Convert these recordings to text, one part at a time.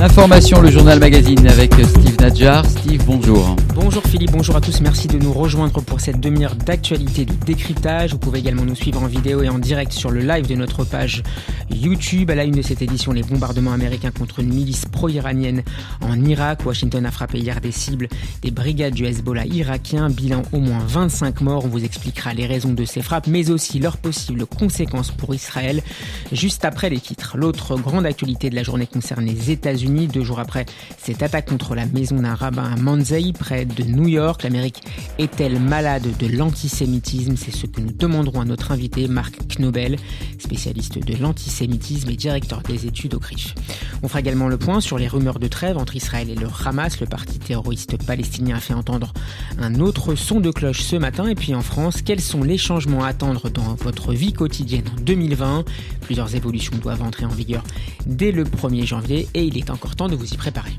Information, le journal magazine avec Steve Nadjar. Steve, bonjour. Bonjour Philippe, bonjour à tous, merci de nous rejoindre pour cette demi-heure d'actualité de décryptage. Vous pouvez également nous suivre en vidéo et en direct sur le live de notre page YouTube. À la une de cette édition, les bombardements américains contre une milice pro-iranienne en Irak. Washington a frappé hier des cibles des brigades du Hezbollah irakien. Bilan au moins 25 morts. On vous expliquera les raisons de ces frappes, mais aussi leurs possibles conséquences pour Israël. Juste après les titres, l'autre grande actualité de la journée concerne les États-Unis. 2 jours après cette attaque contre la maison d'un rabbin à Manzai, près de New York. L'Amérique est-elle malade de l'antisémitisme? C'est ce que nous demanderons à notre invité, Marc Knobel, spécialiste de l'antisémitisme et directeur des études au CRIF. On fera également le point sur les rumeurs de trêve entre Israël et le Hamas. Le parti terroriste palestinien a fait entendre un autre son de cloche ce matin. Et puis en France, quels sont les changements à attendre dans votre vie quotidienne en 2020? Plusieurs évolutions doivent entrer en vigueur dès le 1er janvier et il est encore temps de vous y préparer.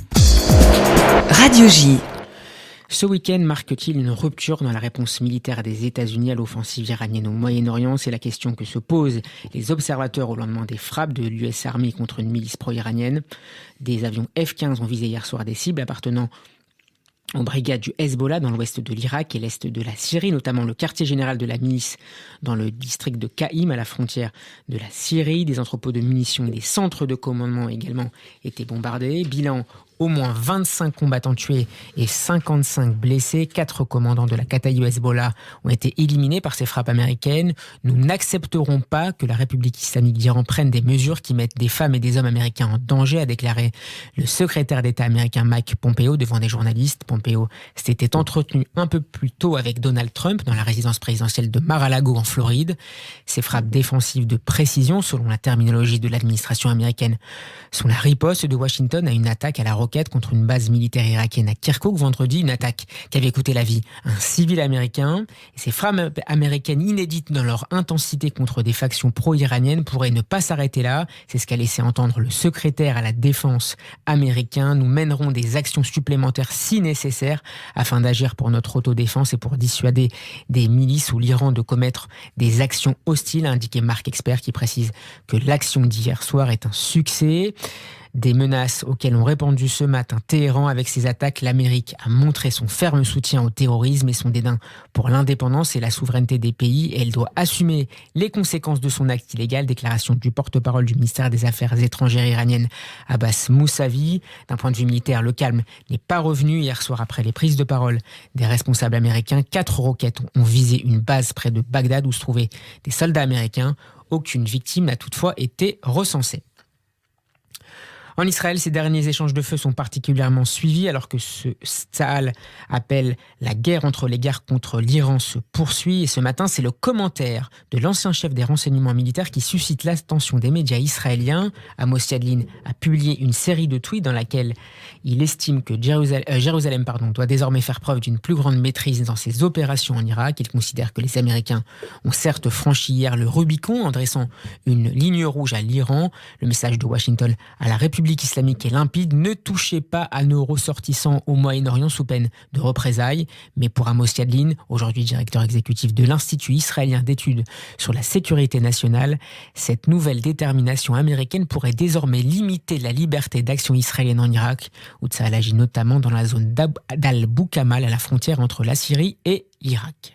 Radio J. Ce week-end marque-t-il une rupture dans la réponse militaire des États-Unis à l'offensive iranienne au Moyen-Orient? C'est la question que se posent les observateurs au lendemain des frappes de l'US Army contre une milice pro-iranienne. Des avions F-15 ont visé hier soir des cibles appartenant aux brigades du Hezbollah dans l'ouest de l'Irak et l'est de la Syrie, notamment le quartier général de la milice dans le district de Qaïm à la frontière de la Syrie. Des entrepôts de munitions et des centres de commandement ont également été bombardés. Bilan: au moins 25 combattants tués et 55 blessés. 4 commandants de la Kataïb Hezbollah ont été éliminés par ces frappes américaines. Nous n'accepterons pas que la République islamique d'Iran prenne des mesures qui mettent des femmes et des hommes américains en danger, a déclaré le secrétaire d'État américain Mike Pompeo devant des journalistes. Pompeo s'était entretenu un peu plus tôt avec Donald Trump dans la résidence présidentielle de Mar-a-Lago en Floride. Ces frappes défensives de précision, selon la terminologie de l'administration américaine, sont la riposte de Washington à une attaque à la roquette contre une base militaire irakienne à Kirkuk vendredi, une attaque qui avait coûté la vie à un civil américain. Et ces frappes américaines inédites dans leur intensité contre des factions pro-iraniennes pourraient ne pas s'arrêter là. C'est ce qu'a laissé entendre le secrétaire à la défense américain. Nous mènerons des actions supplémentaires si nécessaire afin d'agir pour notre autodéfense et pour dissuader des milices ou l'Iran de commettre des actions hostiles, a indiqué Marc Expert, qui précise que l'action d'hier soir est un succès. Des menaces auxquelles ont répondu ce matin Téhéran avec ses attaques. L'Amérique a montré son ferme soutien au terrorisme et son dédain pour l'indépendance et la souveraineté des pays. Et elle doit assumer les conséquences de son acte illégal. Déclaration du porte-parole du ministère des Affaires étrangères iranienne, Abbas Moussavi. D'un point de vue militaire, le calme n'est pas revenu hier soir après les prises de parole des responsables américains. 4 roquettes ont visé une base près de Bagdad où se trouvaient des soldats américains. Aucune victime n'a toutefois été recensée. En Israël, ces derniers échanges de feu sont particulièrement suivis alors que ce Tsahal appelle la guerre entre les guerres contre l'Iran se poursuit. Et ce matin, c'est le commentaire de l'ancien chef des renseignements militaires qui suscite l'attention des médias israéliens. Amos Yadlin a publié une série de tweets dans laquelle il estime que Jérusalem doit désormais faire preuve d'une plus grande maîtrise dans ses opérations en Irak. Il considère que les Américains ont certes franchi hier le Rubicon en dressant une ligne rouge à l'Iran. Le message de Washington à la République islamique est limpide: ne touchez pas à nos ressortissants au Moyen-Orient sous peine de représailles. Mais pour Amos Yadlin, aujourd'hui directeur exécutif de l'Institut israélien d'études sur la sécurité nationale, cette nouvelle détermination américaine pourrait désormais limiter la liberté d'action israélienne en Irak, où Tsahal agit notamment dans la zone d'Al-Boukamal à la frontière entre la Syrie et l'Irak.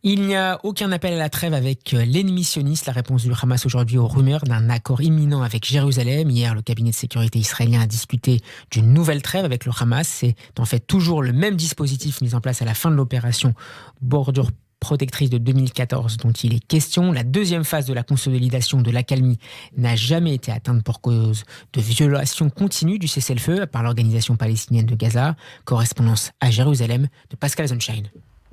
Il n'y a aucun appel à la trêve avec l'ennemi sioniste. La réponse du Hamas aujourd'hui aux rumeurs d'un accord imminent avec Jérusalem. Hier, le cabinet de sécurité israélien a discuté d'une nouvelle trêve avec le Hamas. C'est en fait toujours le même dispositif mis en place à la fin de l'opération Bordure protectrice de 2014 dont il est question. La deuxième phase de la consolidation de l'accalmie n'a jamais été atteinte pour cause de violation continue du cessez-le-feu par l'organisation palestinienne de Gaza. Correspondance à Jérusalem de Pascal Zonshine.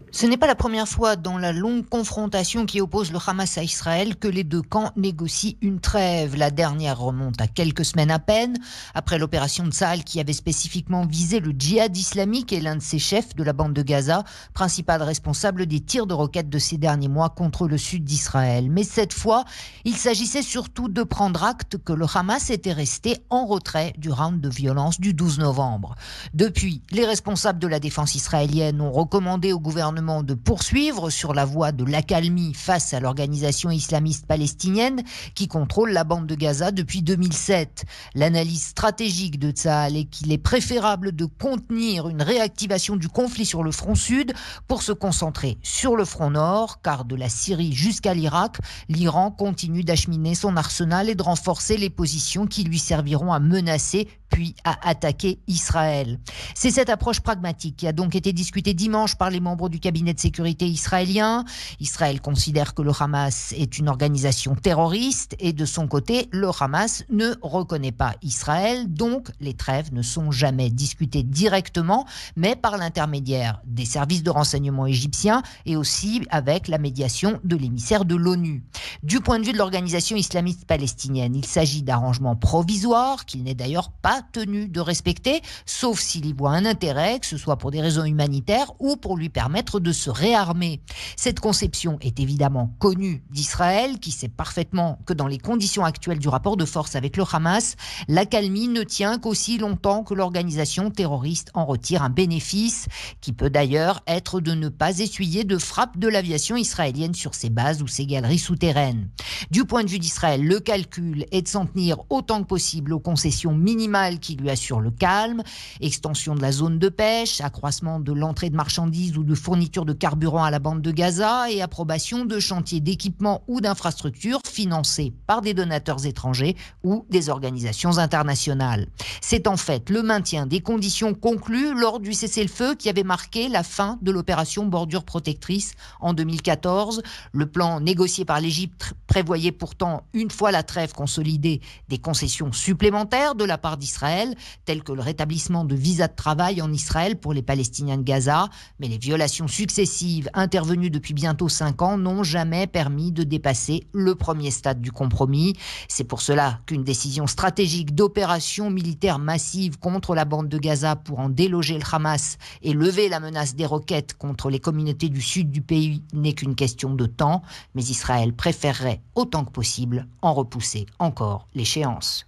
Ce n'est pas la première fois dans la longue confrontation qui oppose le Hamas à Israël que les deux camps négocient une trêve. La dernière remonte à quelques semaines à peine, après l'opération de Tsahal qui avait spécifiquement visé le djihad islamique et l'un de ses chefs de la bande de Gaza, principal responsable des tirs de roquettes de ces derniers mois contre le sud d'Israël. Mais cette fois, il s'agissait surtout de prendre acte que le Hamas était resté en retrait du round de violence du 12 novembre. Depuis, les responsables de la défense israélienne ont recommandé au gouvernement gouvernement de poursuivre sur la voie de l'accalmie face à l'organisation islamiste palestinienne qui contrôle la bande de Gaza depuis 2007. L'analyse stratégique de Tsahal est qu'il est préférable de contenir une réactivation du conflit sur le front sud pour se concentrer sur le front nord, car de la Syrie jusqu'à l'Irak, l'Iran continue d'acheminer son arsenal et de renforcer les positions qui lui serviront à menacer puis à attaquer Israël. C'est cette approche pragmatique qui a donc été discutée dimanche par les membres du cabinet de sécurité israélien. Israël considère que le Hamas est une organisation terroriste et de son côté, le Hamas ne reconnaît pas Israël, donc les trêves ne sont jamais discutées directement, mais par l'intermédiaire des services de renseignement égyptiens et aussi avec la médiation de l'émissaire de l'ONU. Du point de vue de l'organisation islamiste palestinienne, il s'agit d'arrangements provisoires qu'il n'est d'ailleurs pas tenu de respecter, sauf s'il y voit un intérêt, que ce soit pour des raisons humanitaires ou pour lui permettre de se réarmer. Cette conception est évidemment connue d'Israël, qui sait parfaitement que dans les conditions actuelles du rapport de force avec le Hamas, l'accalmie ne tient qu'aussi longtemps que l'organisation terroriste en retire un bénéfice, qui peut d'ailleurs être de ne pas essuyer de frappes de l'aviation israélienne sur ses bases ou ses galeries souterraines. Du point de vue d'Israël, le calcul est de s'en tenir autant que possible aux concessions minimales qui lui assure le calme, extension de la zone de pêche, accroissement de l'entrée de marchandises ou de fourniture de carburant à la bande de Gaza et approbation de chantiers d'équipement ou d'infrastructures financés par des donateurs étrangers ou des organisations internationales. C'est en fait le maintien des conditions conclues lors du cessez-le-feu qui avait marqué la fin de l'opération Bordure protectrice en 2014. Le plan négocié par l'Égypte prévoyait pourtant, une fois la trêve consolidée, des concessions supplémentaires de la part d'Israël, telles que le rétablissement de visas de travail en Israël pour les Palestiniens de Gaza, mais les violations successives intervenues depuis bientôt 5 ans n'ont jamais permis de dépasser le premier stade du compromis. C'est pour cela qu'une décision stratégique d'opération militaire massive contre la bande de Gaza pour en déloger le Hamas et lever la menace des roquettes contre les communautés du sud du pays n'est qu'une question de temps, mais Israël préférerait autant que possible en repousser encore l'échéance.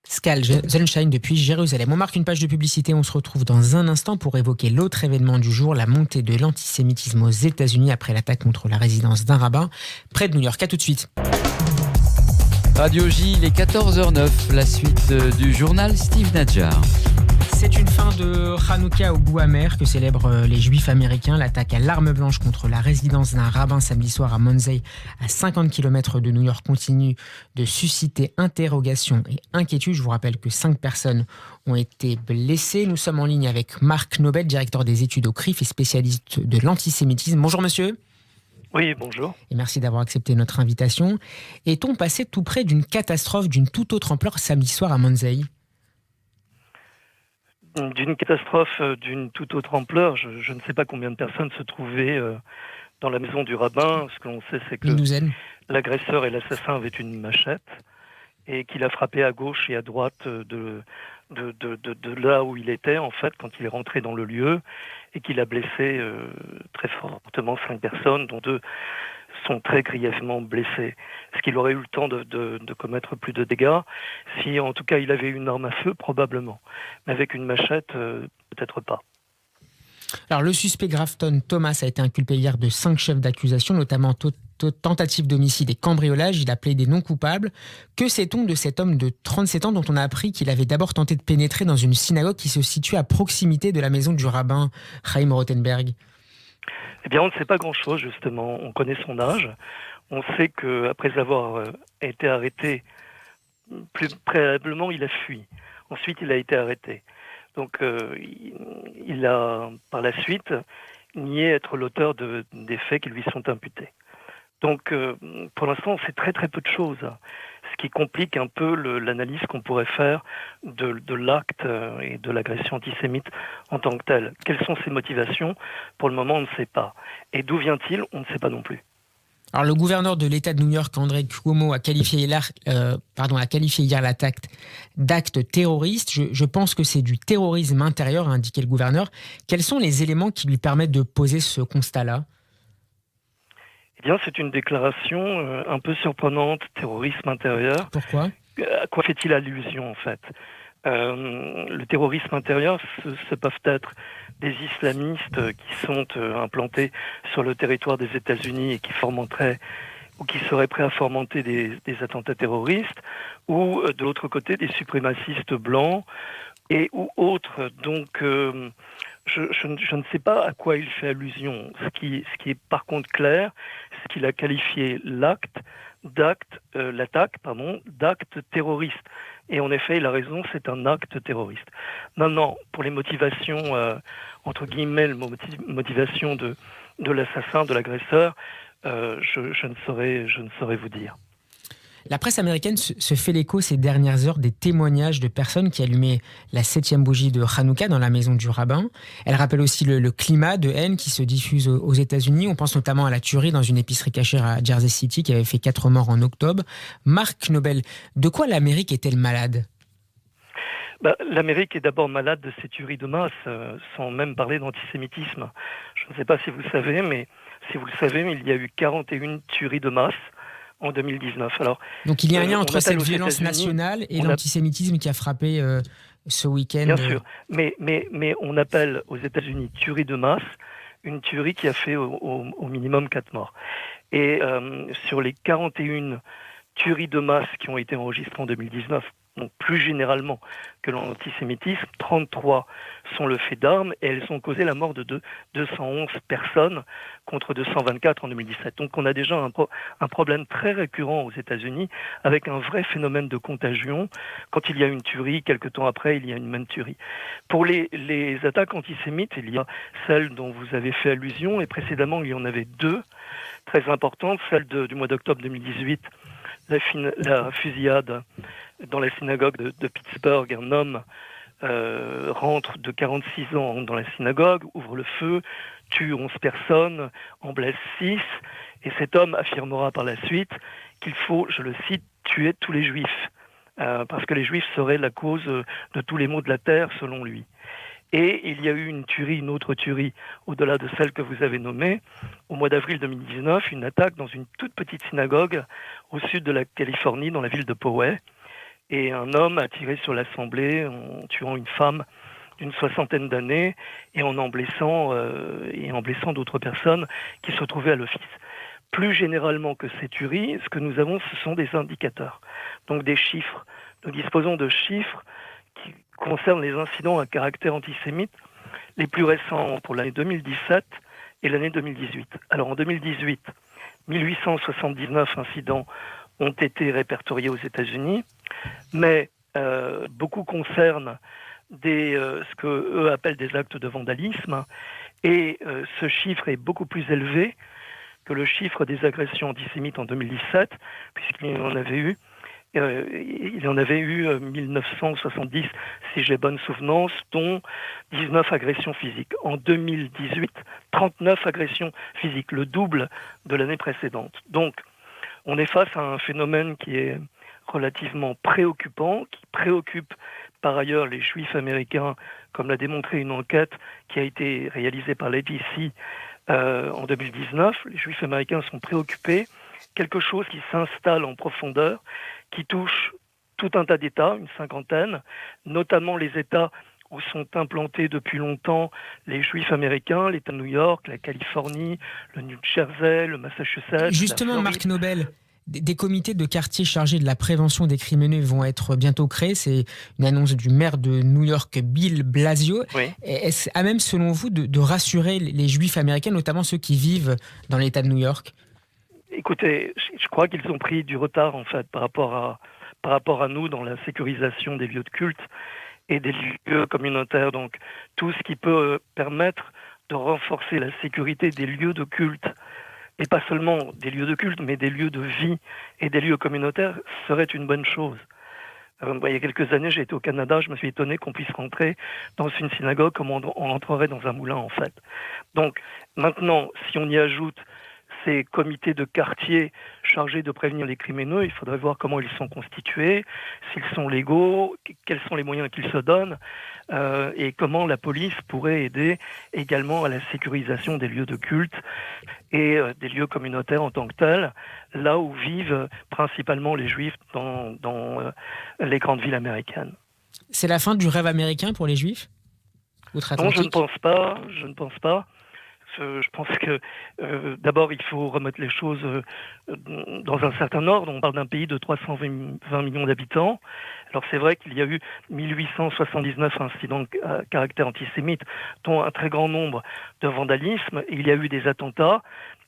Skal Sunshine depuis Jérusalem. On marque une page de publicité, on se retrouve dans un instant pour évoquer l'autre événement du jour, la montée de l'antisémitisme aux États-Unis après l'attaque contre la résidence d'un rabbin près de New York. À tout de suite. Radio J, il est 14h09, la suite du journal Steve Nadjar. C'est une fin de Hanouka au goût amer que célèbrent les Juifs américains. L'attaque à l'arme blanche contre la résidence d'un rabbin samedi soir à Monsey, à 50 km de New York, continue de susciter interrogations et inquiétudes. Je vous rappelle que 5 personnes ont été blessées. Nous sommes en ligne avec Marc Nobel, directeur des études au CRIF et spécialiste de l'antisémitisme. Bonjour monsieur. Oui, bonjour. Et merci d'avoir accepté notre invitation. Est-on passé tout près d'une catastrophe d'une toute autre ampleur samedi soir à Monsey ? D'une catastrophe d'une toute autre ampleur, je ne sais pas combien de personnes se trouvaient dans la maison du rabbin. Ce que l'on sait, c'est que l'agresseur et l'assassin avaient une machette et qu'il a frappé à gauche et à droite de là où il était, en fait, quand il est rentré dans le lieu, et qu'il a blessé très fortement 5 personnes, dont 2 sont très grièvement blessés. Est-ce qu'il aurait eu le temps de commettre plus de dégâts? Si, en tout cas, il avait une arme à feu, probablement. Mais avec une machette, peut-être pas. Alors, le suspect Grafton Thomas a été inculpé hier de 5 chefs d'accusation, notamment tentative d'homicide et cambriolage. Il a plaidé non coupable. Que sait-on de cet homme de 37 ans dont on a appris qu'il avait d'abord tenté de pénétrer dans une synagogue qui se situe à proximité de la maison du rabbin Chaim Rothenberg? Eh bien, on ne sait pas grand-chose, justement. On connaît son âge. On sait qu'après avoir été arrêté, plus préalablement, il a fui. Ensuite, il a été arrêté. Donc, il a, par la suite, nié être l'auteur des faits qui lui sont imputés. Donc, pour l'instant, on sait très très peu de choses, ce qui complique un peu l'analyse qu'on pourrait faire de l'acte et de l'agression antisémite en tant que telle. Quelles sont ses motivations? Pour le moment, on ne sait pas. Et d'où vient-il? On ne sait pas non plus. Alors, le gouverneur de l'État de New York, André Cuomo, a qualifié hier l'attaque d'acte terroriste. Je pense que c'est du terrorisme intérieur, a indiqué le gouverneur. Quels sont les éléments qui lui permettent de poser ce constat-là? Eh bien, c'est une déclaration un peu surprenante, terrorisme intérieur. Pourquoi? À quoi fait-il allusion, en fait? Le terrorisme intérieur, ce peuvent être des islamistes qui sont implantés sur le territoire des États-Unis et qui fomenteraient ou qui seraient prêts à fomenter des attentats terroristes, ou de l'autre côté des suprémacistes blancs et ou autres. Donc je ne sais pas à quoi il fait allusion. Ce qui est par contre clair, c'est qu'il a qualifié l'attaque d'acte terroriste. Et en effet, il a raison, c'est un acte terroriste. Maintenant, pour les motivations, entre guillemets, motivation de l'assassin, de l'agresseur, je ne saurais vous dire. La presse américaine se fait l'écho ces dernières heures des témoignages de personnes qui allumaient la 7e bougie de Hanouka dans la maison du rabbin. Elle rappelle aussi le climat de haine qui se diffuse aux États-Unis. On pense notamment à la tuerie dans une épicerie cachère à Jersey City qui avait fait 4 morts en octobre. Marc Nobel, de quoi l'Amérique est-elle malade ? L'Amérique est d'abord malade de ces tueries de masse, sans même parler d'antisémitisme. Je ne sais pas si vous le savez, mais si vous le savez, il y a eu 41 tueries de masse en 2019. Alors, donc il y a un lien entre cette violence nationale et l'antisémitisme qui a frappé ce week-end. Bien sûr, mais on appelle aux États-Unis tuerie de masse une tuerie qui a fait au minimum 4 morts. Et sur les 41 tueries de masse qui ont été enregistrées en 2019, donc plus généralement que l'antisémitisme, 33 sont le fait d'armes et elles ont causé la mort de 211 personnes contre 224 en 2017. Donc on a déjà un problème très récurrent aux États-Unis avec un vrai phénomène de contagion. Quand il y a une tuerie, quelques temps après, il y a une même tuerie. Pour les attaques antisémites, il y a celle dont vous avez fait allusion et précédemment il y en avait 2 très importantes. Celle du mois d'octobre 2018, la fusillade dans la synagogue de Pittsburgh. Un homme rentre de 46 ans dans la synagogue, ouvre le feu, tue 11 personnes, en blesse 6, et cet homme affirmera par la suite qu'il faut, je le cite, tuer tous les juifs, parce que les juifs seraient la cause de tous les maux de la terre, selon lui. Et il y a eu une autre tuerie, au-delà de celle que vous avez nommée, au mois d'avril 2019, une attaque dans une toute petite synagogue au sud de la Californie, dans la ville de Poway. Et un homme a tiré sur l'assemblée en tuant une femme d'une 60aine d'années et en blessant d'autres personnes qui se trouvaient à l'office. Plus généralement que ces tueries, ce que nous avons, ce sont des indicateurs, donc des chiffres. Nous disposons de chiffres qui concernent les incidents à caractère antisémite, les plus récents pour l'année 2017 et l'année 2018. Alors en 2018, 1879 incidents ont été répertoriés aux États-Unis, mais beaucoup concernent ce qu'eux appellent des actes de vandalisme, et ce chiffre est beaucoup plus élevé que le chiffre des agressions antisémites en 2017, puisqu'il y en avait eu. Il y en avait eu 1970, si j'ai bonne souvenance, dont 19 agressions physiques. En 2018, 39 agressions physiques, le double de l'année précédente. Donc, on est face à un phénomène qui est relativement préoccupant, qui préoccupe par ailleurs les Juifs américains, comme l'a démontré une enquête qui a été réalisée par l'ABC en 2019. Les Juifs américains sont préoccupés. Quelque chose qui s'installe en profondeur, qui touche tout un tas d'États, une 50aine, notamment les États où sont implantés depuis longtemps les Juifs américains, l'État de New York, la Californie, le New Jersey, le Massachusetts. Justement, Marc Nobel, des comités de quartier chargés de la prévention des criminels vont être bientôt créés. C'est une annonce du maire de New York, Bill Blasio. Oui. Est-ce à même, selon vous, de rassurer les Juifs américains, notamment ceux qui vivent dans l'État de New York ? Écoutez, je crois qu'ils ont pris du retard en fait par rapport à nous dans la sécurisation des lieux de culte et des lieux communautaires. Donc tout ce qui peut permettre de renforcer la sécurité des lieux de culte, et pas seulement des lieux de culte, mais des lieux de vie et des lieux communautaires, serait une bonne chose. Il y a quelques années, j'ai été au Canada, je me suis étonné qu'on puisse rentrer dans une synagogue comme on entrerait dans un moulin en fait. Donc maintenant, si on y ajoute ces comités de quartier chargés de prévenir les criminels, il faudrait voir comment ils sont constitués, s'ils sont légaux, quels sont les moyens qu'ils se donnent, et comment la police pourrait aider également à la sécurisation des lieux de culte et des lieux communautaires en tant que tels, là où vivent principalement les Juifs dans les grandes villes américaines. C'est la fin du rêve américain pour les Juifs outre-Atlantique? Non, je ne pense pas. Je pense que d'abord il faut remettre les choses dans un certain ordre. On parle d'un pays de 320 millions d'habitants. Alors c'est vrai qu'il y a eu 1879 incidents à caractère antisémite, dont un très grand nombre de vandalisme. Il y a eu des attentats.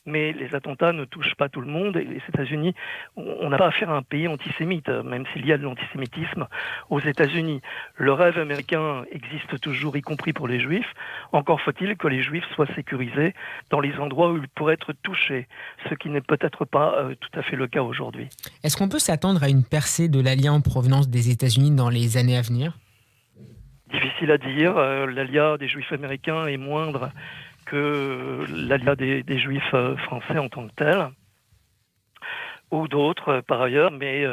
Mais les attentats ne touchent pas tout le monde. Et les États-Unis, on n'a pas affaire à un pays antisémite, même s'il y a de l'antisémitisme aux États-Unis. Le rêve américain existe toujours, y compris pour les Juifs. Encore faut-il que les Juifs soient sécurisés dans les endroits où ils pourraient être touchés, ce qui n'est peut-être pas tout à fait le cas aujourd'hui. Est-ce qu'on peut s'attendre à une percée de l'ALIA en provenance des États-Unis dans les années à venir? Difficile à dire. L'ALIA des Juifs américains est moindre que l'ALIA des Juifs français en tant que tel, ou d'autres par ailleurs, mais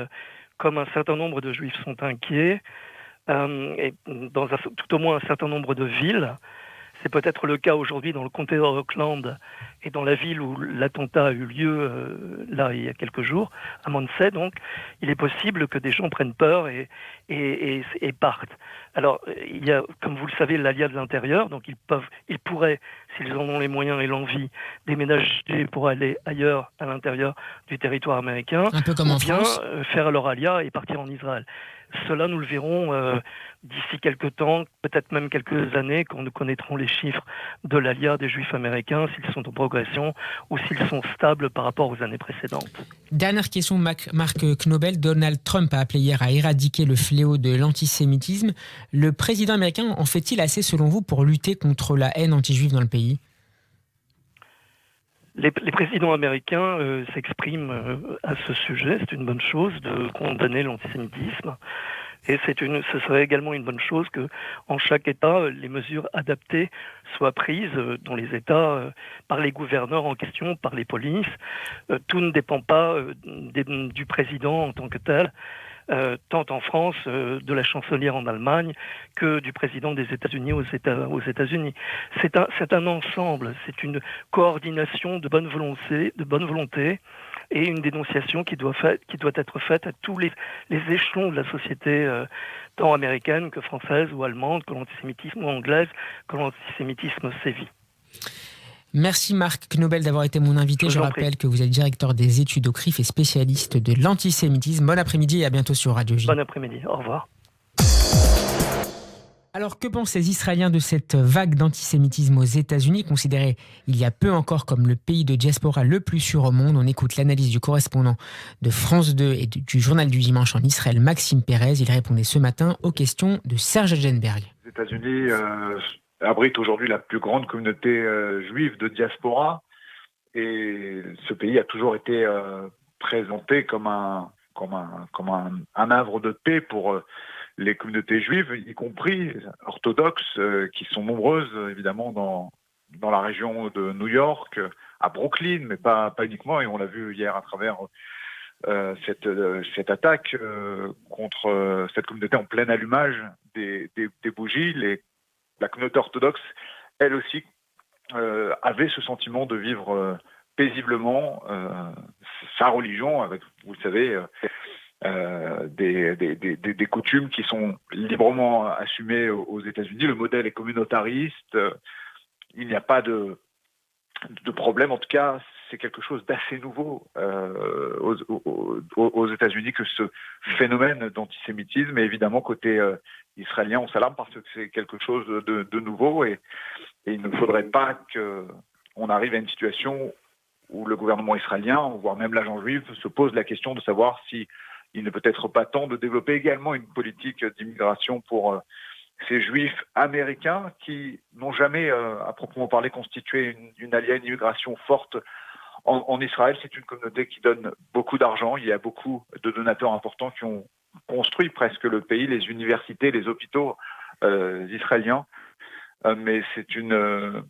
comme un certain nombre de Juifs sont inquiets, et dans tout au moins un certain nombre de villes, c'est peut-être le cas aujourd'hui dans le comté d'Oakland et dans la ville où l'attentat a eu lieu là il y a quelques jours, à Muncie donc, il est possible que des gens prennent peur et partent. Alors il y a, comme vous le savez, l'ALIA de l'intérieur, donc ils pourraient, s'ils en ont les moyens et l'envie, déménager pour aller ailleurs à l'intérieur du territoire américain, un peu comme en France, faire leur ALIA et partir en Israël. Cela, nous le verrons d'ici quelques temps, peut-être même quelques années, quand nous connaîtrons les chiffres de l'ALIA des Juifs américains, s'ils sont en progression ou s'ils sont stables par rapport aux années précédentes. Dernière question, Marc Knobel. Donald Trump a appelé hier à éradiquer le fléau de l'antisémitisme. Le président américain en fait-il assez, selon vous, pour lutter contre la haine anti-juive dans le pays ? Les présidents américains s'expriment à ce sujet. C'est une bonne chose de condamner l'antisémitisme. Et ce serait également une bonne chose que, en chaque État, les mesures adaptées soient prises dans les États par les gouverneurs en question, par les polices. Tout ne dépend pas du président en tant que tel. Tant en France, de la chancelière en Allemagne, que du président des États-Unis aux États-Unis. C'est un ensemble, c'est une coordination de bonne volonté et une dénonciation qui doit être faite à tous les échelons de la société, tant américaine que française ou allemande, que l'antisémitisme ou anglaise, que l'antisémitisme sévit. Merci Marc Knobel d'avoir été mon invité. Je rappelle que vous êtes directeur des études au CRIF et spécialiste de l'antisémitisme. Bon après-midi et à bientôt sur Radio J. Bon après-midi, au revoir. Alors que pensent les Israéliens de cette vague d'antisémitisme aux États-Unis, considéré il y a peu encore comme le pays de diaspora le plus sûr au monde? On écoute l'analyse du correspondant de France 2 et du journal du dimanche en Israël, Maxime Pérez. Il répondait ce matin aux questions de Serge Genberg. Les États-Unis abrite aujourd'hui la plus grande communauté juive de diaspora, et ce pays a toujours été présenté comme un havre de paix pour les communautés juives, y compris orthodoxes, qui sont nombreuses évidemment dans la région de New York, à Brooklyn, mais pas uniquement, et on l'a vu hier à travers cette attaque contre cette communauté en plein allumage des bougies. La communauté orthodoxe, elle aussi, avait ce sentiment de vivre paisiblement sa religion, avec, vous le savez, des coutumes qui sont librement assumées aux États-Unis. Le modèle est communautariste. Il n'y a pas de problème. En tout cas, c'est quelque chose d'assez nouveau aux États-Unis que ce phénomène d'antisémitisme. Et évidemment, côté israélien, on s'alarme parce que c'est quelque chose de nouveau, et il ne faudrait pas qu'on arrive à une situation où le gouvernement israélien, voire même l'agent juif, se pose la question de savoir si il n'est peut-être pas temps de développer également une politique d'immigration pour ces juifs américains qui n'ont jamais, à proprement parler, constitué une alliée, une immigration forte en Israël. C'est une communauté qui donne beaucoup d'argent. Il y a beaucoup de donateurs importants qui ont construit presque le pays, les universités, les hôpitaux israéliens. Mais c'est une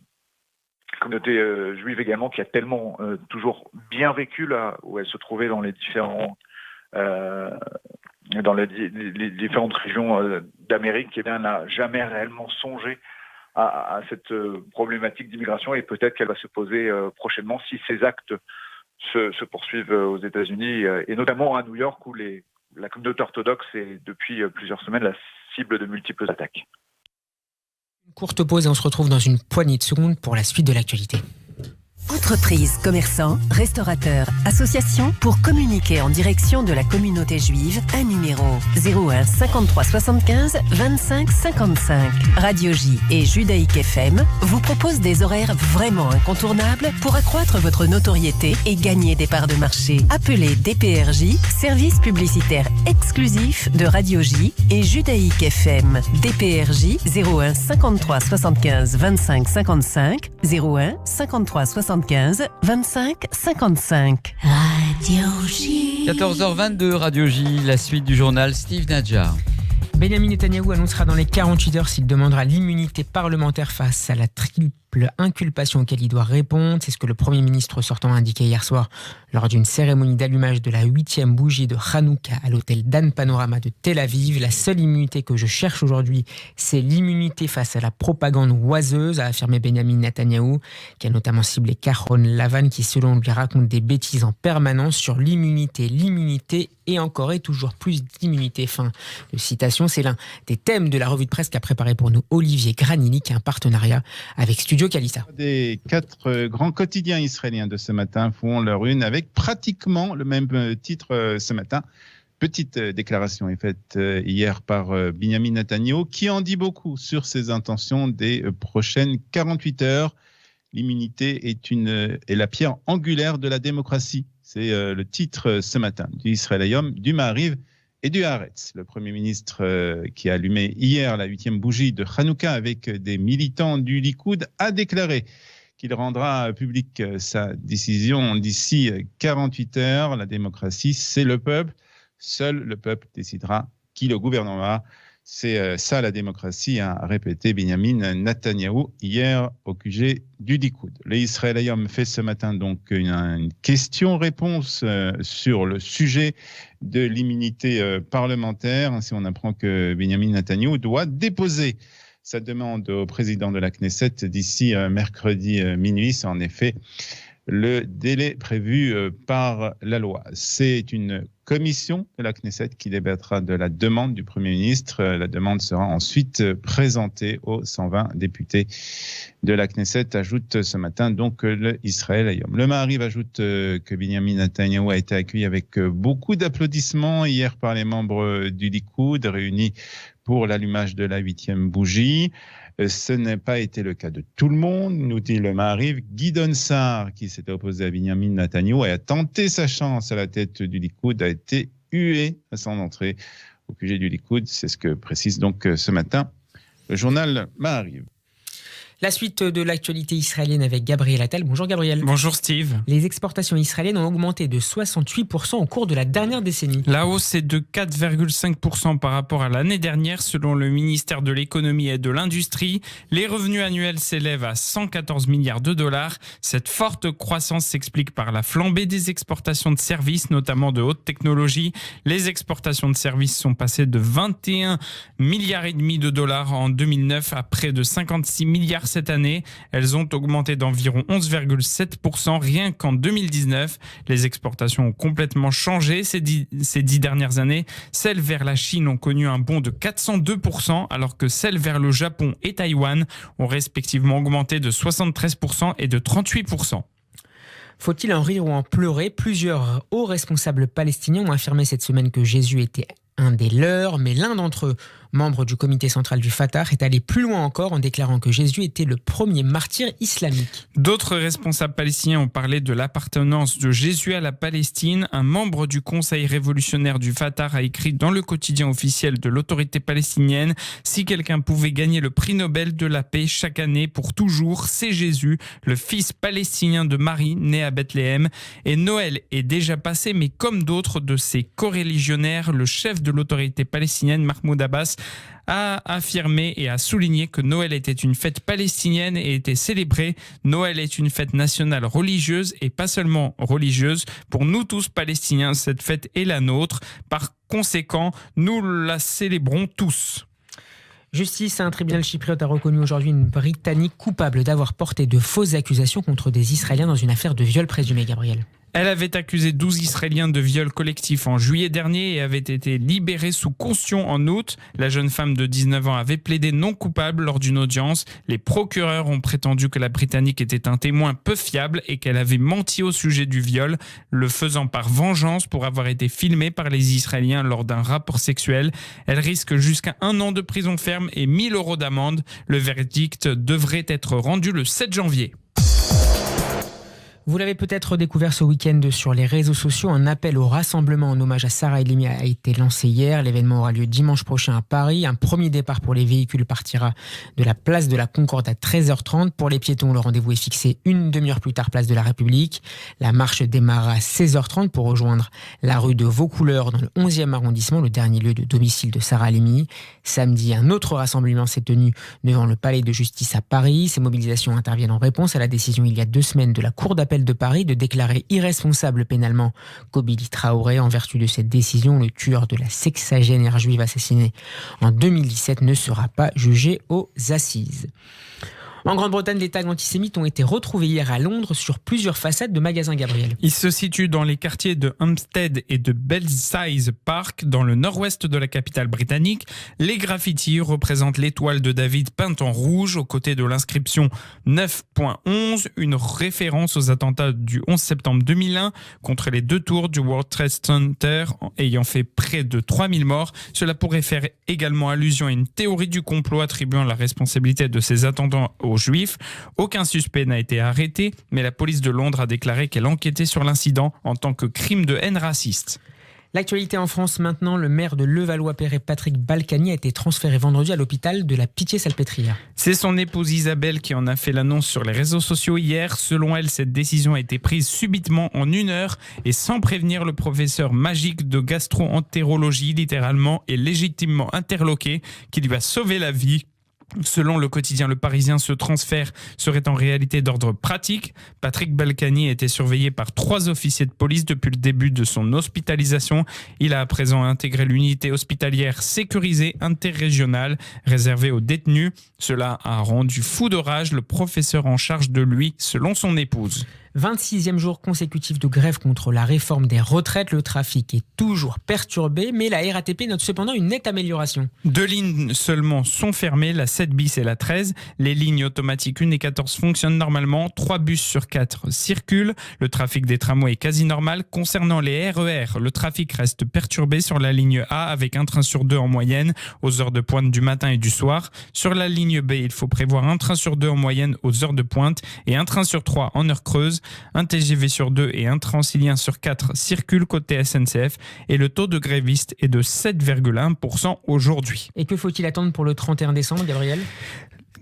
communauté juive également qui a tellement toujours bien vécu là où elle se trouvait dans les différentes régions d'Amérique, qui n'a jamais réellement songé à cette problématique d'immigration, et peut-être qu'elle va se poser prochainement si ces actes se poursuivent aux États-Unis, et notamment à New York, où la communauté orthodoxe est depuis plusieurs semaines la cible de multiples attaques. Courte pause et on se retrouve dans une poignée de secondes pour la suite de l'actualité. Entreprises, commerçants, restaurateurs, associations, pour communiquer en direction de la communauté juive, un numéro 01 53 75 25 55. Radio J et Judaïque FM vous proposent des horaires vraiment incontournables pour accroître votre notoriété et gagner des parts de marché. Appelez DPRJ, service publicitaire exclusif de Radio J et Judaïque FM. DPRJ 01 53 75 25 55 01 53 75 25 55. Radio J. 14h22, Radio J, la suite du journal Steve Nadjar. Benjamin Netanyahou annoncera dans les 48 heures s'il demandera l'immunité parlementaire face à la triple inculpation auquel il doit répondre. C'est ce que le Premier ministre sortant a indiqué hier soir lors d'une cérémonie d'allumage de la 8e bougie de Hanouka à l'hôtel Dan Panorama de Tel Aviv. La seule immunité que je cherche aujourd'hui, c'est l'immunité face à la propagande oiseuse, a affirmé Benjamin Netanyahou, qui a notamment ciblé Caron Lavan, qui selon lui raconte des bêtises en permanence sur l'immunité et encore et toujours plus d'immunité. Fin de citation. C'est l'un des thèmes de la revue de presse qu'a préparé pour nous Olivier Granini, qui a un partenariat avec Studio Kalissa. Des 4 grands quotidiens israéliens de ce matin font leur une avec pratiquement le même titre ce matin. Petite déclaration est faite hier par Benjamin Netanyahou, qui en dit beaucoup sur ses intentions des prochaines 48 heures. L'immunité est la pierre angulaire de la démocratie. C'est le titre ce matin du Israël Hayom, du Maariv et du Haaretz. Le Premier ministre qui a allumé hier la 8e bougie de Hanouka avec des militants du Likoud a déclaré qu'il rendra publique sa décision d'ici 48 heures. La démocratie, c'est le peuple. Seul le peuple décidera qui le gouvernera. C'est ça la démocratie, a répété Benjamin Netanyahou hier au QG du Likoud. Le Israël Hayom fait ce matin donc une question-réponse sur le sujet de l'immunité parlementaire. Ainsi, on apprend que Benjamin Netanyahou doit déposer sa demande au président de la Knesset d'ici mercredi minuit. C'est en effet le délai prévu par la loi. C'est une commission de la Knesset qui débattra de la demande du Premier ministre. La demande sera ensuite présentée aux 120 députés de la Knesset, ajoute ce matin donc le Israël Hayom. Le Maariv ajoute que Benjamin Netanyahou a été accueilli avec beaucoup d'applaudissements hier par les membres du Likoud réunis pour l'allumage de la 8e bougie. Ce n'a pas été le cas de tout le monde, nous dit le Maariv. Gideon Sa'ar, qui s'était opposé à Benjamin Netanyahou et a tenté sa chance à la tête du Likoud, a été hué à son entrée au QG du Likoud. C'est ce que précise donc ce matin le journal Maariv. La suite de l'actualité israélienne avec Gabriel Attal. Bonjour Gabriel. Bonjour Steve. Les exportations israéliennes ont augmenté de 68% au cours de la dernière décennie. La hausse est de 4,5% par rapport à l'année dernière selon le ministère de l'économie et de l'industrie. Les revenus annuels s'élèvent à 114 milliards de dollars. Cette forte croissance s'explique par la flambée des exportations de services, notamment de haute technologie. Les exportations de services sont passées de 21 milliards et demi de dollars en 2009 à près de 56 milliards cette année. Elles ont augmenté d'environ 11,7% rien qu'en 2019. Les exportations ont complètement changé ces 10 dernières années. Celles vers la Chine ont connu un bond de 402%, alors que celles vers le Japon et Taïwan ont respectivement augmenté de 73% et de 38%. Faut-il en rire ou en pleurer ? Plusieurs hauts responsables palestiniens ont affirmé cette semaine que Jésus était un des leurs, mais l'un d'entre eux, membre du comité central du Fatah, est allé plus loin encore en déclarant que Jésus était le premier martyr islamique. D'autres responsables palestiniens ont parlé de l'appartenance de Jésus à la Palestine. Un membre du Conseil révolutionnaire du Fatah a écrit dans le quotidien officiel de l'autorité palestinienne: si quelqu'un pouvait gagner le prix Nobel de la paix chaque année pour toujours, c'est Jésus, le fils palestinien de Marie, né à Bethléem. Et Noël est déjà passé, mais comme d'autres de ses coreligionnaires, le chef de l'autorité palestinienne, Mahmoud Abbas, a affirmé et a souligné que Noël était une fête palestinienne et était célébrée. Noël est une fête nationale religieuse et pas seulement religieuse. Pour nous tous Palestiniens, cette fête est la nôtre. Par conséquent, nous la célébrons tous. Justice, un tribunal chypriote a reconnu aujourd'hui une Britannique coupable d'avoir porté de fausses accusations contre des Israéliens dans une affaire de viol présumé, Gabriel. Elle avait accusé 12 Israéliens de viol collectif en juillet dernier et avait été libérée sous caution en août. La jeune femme de 19 ans avait plaidé non coupable lors d'une audience. Les procureurs ont prétendu que la Britannique était un témoin peu fiable et qu'elle avait menti au sujet du viol, le faisant par vengeance pour avoir été filmée par les Israéliens lors d'un rapport sexuel. Elle risque jusqu'à 1 an de prison ferme et 1 000 € d'amende. Le verdict devrait être rendu le 7 janvier. Vous l'avez peut-être découvert ce week-end sur les réseaux sociaux, un appel au rassemblement en hommage à Sarah Halimi a été lancé hier. L'événement aura lieu dimanche prochain à Paris. Un premier départ pour les véhicules partira de la place de la Concorde à 13h30. Pour les piétons, le rendez-vous est fixé une demi-heure plus tard, place de la République. La marche démarrera à 16h30 pour rejoindre la rue de Vaucouleurs dans le 11e arrondissement, le dernier lieu de domicile de Sarah Halimi. Samedi, un autre rassemblement s'est tenu devant le palais de justice à Paris. Ces mobilisations interviennent en réponse à la décision il y a 2 semaines de la Cour d'appel de Paris de déclarer irresponsable pénalement Kobili Traoré. En vertu de cette décision, le tueur de la sexagénaire juive assassinée en 2017 ne sera pas jugé aux assises. En Grande-Bretagne, les tags antisémites ont été retrouvés hier à Londres sur plusieurs façades de magasins, Gabriel. Ils se situent dans les quartiers de Hampstead et de Belsize Park, dans le nord-ouest de la capitale britannique. Les graffitis représentent l'étoile de David peinte en rouge aux côtés de l'inscription 9.11, une référence aux attentats du 11 septembre 2001 contre les 2 tours du World Trade Center ayant fait près de 3000 morts. Cela pourrait faire également allusion à une théorie du complot attribuant la responsabilité de ces attentats aux Juifs. Aucun suspect n'a été arrêté, mais la police de Londres a déclaré qu'elle enquêtait sur l'incident en tant que crime de haine raciste. L'actualité en France maintenant, le maire de Levallois-Perret, Patrick Balkany, a été transféré vendredi à l'hôpital de la Pitié-Salpêtrière. C'est son épouse Isabelle qui en a fait l'annonce sur les réseaux sociaux hier. Selon elle, cette décision a été prise subitement en 1 heure et sans prévenir le professeur magique de gastro-entérologie, littéralement et légitimement interloqué, qui lui a sauvé la vie. Selon le quotidien Le Parisien, ce transfert serait en réalité d'ordre pratique. Patrick Balkany était surveillé par 3 officiers de police depuis le début de son hospitalisation. Il a à présent intégré l'unité hospitalière sécurisée interrégionale réservée aux détenus. Cela a rendu fou de rage le professeur en charge de lui, selon son épouse. 26e jour consécutif de grève contre la réforme des retraites. Le trafic est toujours perturbé, mais la RATP note cependant une nette amélioration. 2 lignes seulement sont fermées, la 7 bis et la 13. Les lignes automatiques 1 et 14 fonctionnent normalement. 3 bus sur 4 circulent. Le trafic des tramways est quasi normal. Concernant les RER, le trafic reste perturbé sur la ligne A avec un train sur 2 en moyenne aux heures de pointe du matin et du soir. Sur la ligne B, il faut prévoir un train sur 2 en moyenne aux heures de pointe et un train sur 3 en heure creuse. Un TGV sur 2 et un Transilien sur 4 circulent côté SNCF et le taux de grévistes est de 7,1% aujourd'hui. Et que faut-il attendre pour le 31 décembre, Gabriel ?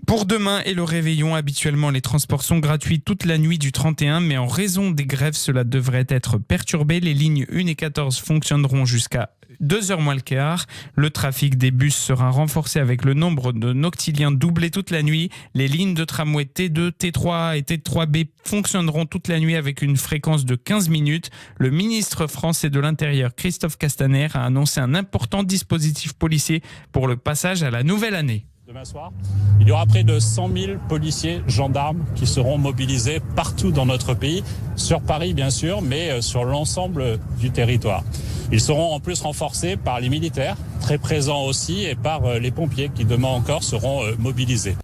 Pour demain et le réveillon, habituellement les transports sont gratuits toute la nuit du 31, mais en raison des grèves, cela devrait être perturbé. Les lignes 1 et 14 fonctionneront jusqu'à 2h moins le quart. Le trafic des bus sera renforcé avec le nombre de noctiliens doublé toute la nuit. Les lignes de tramway T2, T3A et T3B fonctionneront toute la nuit avec une fréquence de 15 minutes. Le ministre français de l'Intérieur, Christophe Castaner, a annoncé un important dispositif policier pour le passage à la nouvelle année. Demain soir, il y aura près de 100 000 policiers, gendarmes qui seront mobilisés partout dans notre pays, sur Paris bien sûr, mais sur l'ensemble du territoire. Ils seront en plus renforcés par les militaires, très présents aussi, et par les pompiers qui demain encore seront mobilisés.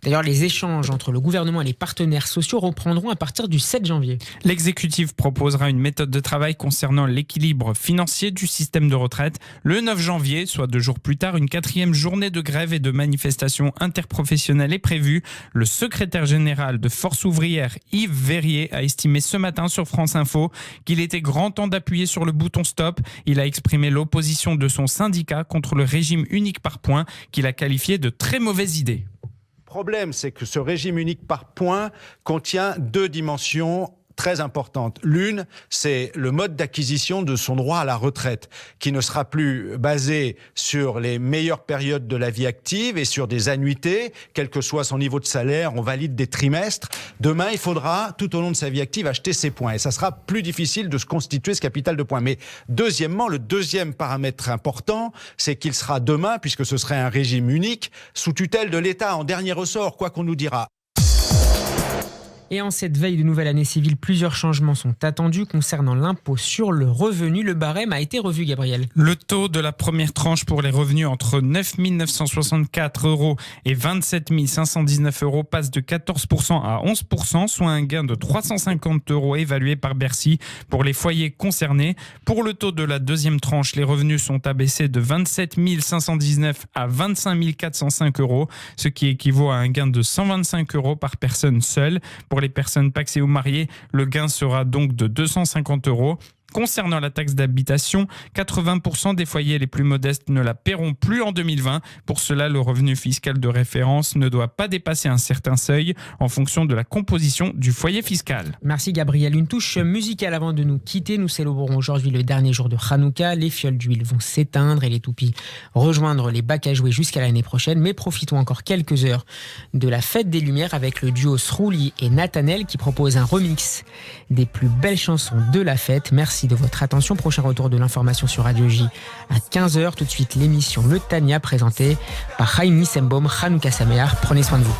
D'ailleurs, les échanges entre le gouvernement et les partenaires sociaux reprendront à partir du 7 janvier. L'exécutif proposera une méthode de travail concernant l'équilibre financier du système de retraite. Le 9 janvier, soit 2 jours plus tard, une 4e journée de grève et de manifestation interprofessionnelle est prévue. Le secrétaire général de Force ouvrière, Yves Verrier, a estimé ce matin sur France Info qu'il était grand temps d'appuyer sur le bouton stop. Il a exprimé l'opposition de son syndicat contre le régime unique par points qu'il a qualifié de très mauvaise idée. Le problème, c'est que ce régime unique par points contient 2 dimensions très importante. L'une, c'est le mode d'acquisition de son droit à la retraite, qui ne sera plus basé sur les meilleures périodes de la vie active et sur des annuités, quel que soit son niveau de salaire, on valide des trimestres. Demain, il faudra, tout au long de sa vie active, acheter ses points. Et ça sera plus difficile de se constituer ce capital de points. Mais deuxièmement, le deuxième paramètre important, c'est qu'il sera demain, puisque ce serait un régime unique, sous tutelle de l'État, en dernier ressort, quoi qu'on nous dira. Et en cette veille de nouvelle année civile, plusieurs changements sont attendus concernant l'impôt sur le revenu. Le barème a été revu, Gabriel. Le taux de la première tranche pour les revenus entre 9 964 € et 27 519 € passe de 14% à 11%, soit un gain de 350 € évalué par Bercy pour les foyers concernés. Pour le taux de la deuxième tranche, les revenus sont abaissés de 27 519 à 25 405 €, ce qui équivaut à un gain de 125 € par personne seule. Pour les personnes pacsées ou mariées, le gain sera donc de 250 €. Concernant la taxe d'habitation, 80% des foyers les plus modestes ne la paieront plus en 2020. Pour cela, le revenu fiscal de référence ne doit pas dépasser un certain seuil en fonction de la composition du foyer fiscal. Merci Gabriel. Une touche musicale avant de nous quitter. Nous célébrons aujourd'hui le dernier jour de Hanouka. Les fioles d'huile vont s'éteindre et les toupies rejoindre les bacs à jouer jusqu'à l'année prochaine. Mais profitons encore quelques heures de la fête des Lumières avec le duo Srouli et Nathanaël qui propose un remix des plus belles chansons de la fête. Merci de votre attention. Prochain retour de l'information sur Radio J à 15h. Tout de suite, l'émission Le Tania présentée par Chaim Nissenbaum. Hanouka Sameach. Prenez soin de vous.